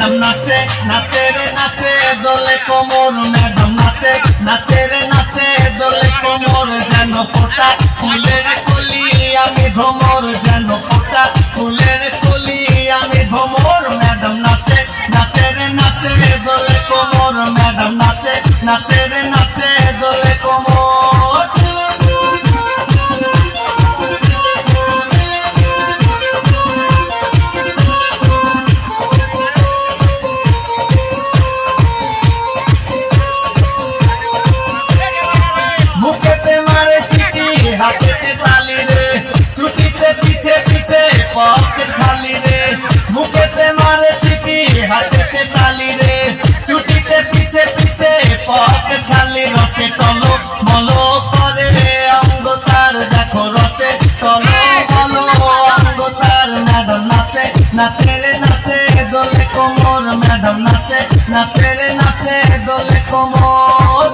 madam নাচে নাচে রে নাচে দোলে কোমর ম্যাডাম নাচে নাচে রে নাচে দোলে কোমর যেন ফোটা ফুলের কলি আমি ভ্রমর যেন ফোটা ফুলের কলি আমি ভ্রমর ম্যাডাম নাচে নাচে রে নাচে দোলে কোমর ম্যাডাম নাচে নাচে রে নাচে দোলে কোমর মুখেতে মারে চিঠি হাতেতে তালি রে ছুটিতে পিছে পিছে পকেট খালি রে মুখেতে মারে চিঠি হাতেতে তালি রে ছুটিতে পিছে পিছে পকেট খালি রসে টলো মলো করে অঙ্গ তার দেখো রসে টলো মলো অঙ্গ তার ম্যাডাম নাচে নাচে রে নাচে দোলে কোমর ম্যাডাম নাচে নাচে রে নাচে দোলে কোমর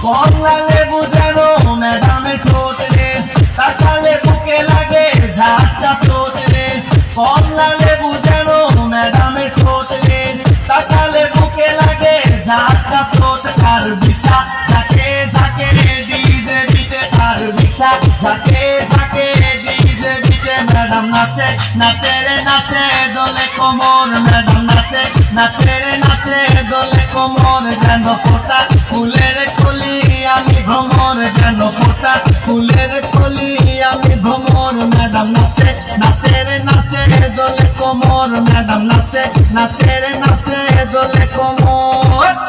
কমলা লেবু যেন ম্যাডামের ঠোঁট রে তাকালে বুকে লাগে ঝাঁকটা ঠোঁট রে কমলা লেবু যেন ম্যাডামের ঠোঁট রে তাকালে বুকে লাগে ঝাঁকটা ঠোঁট আর বিছা ঝাঁকে ঝাঁকে ডিজে বিটে আর বিছা ঝাঁকে ঝাঁকে ডিজে বিটে ম্যাডাম নাচে নাচে রে নাচে দোলে কোমর ম্যাডাম নাচে নাচে রে নাচে দোলে কোমর যেন ফোটা ফুলের কলি আমি ভ্রমর যেন ফোটা ফুলের কলি আমি ভ্রমর ম্যাডাম নাচে নাচে রে নাচে দোলে কোমর ম্যাডাম নাচে নাচে রে নাচে দোলে কোমর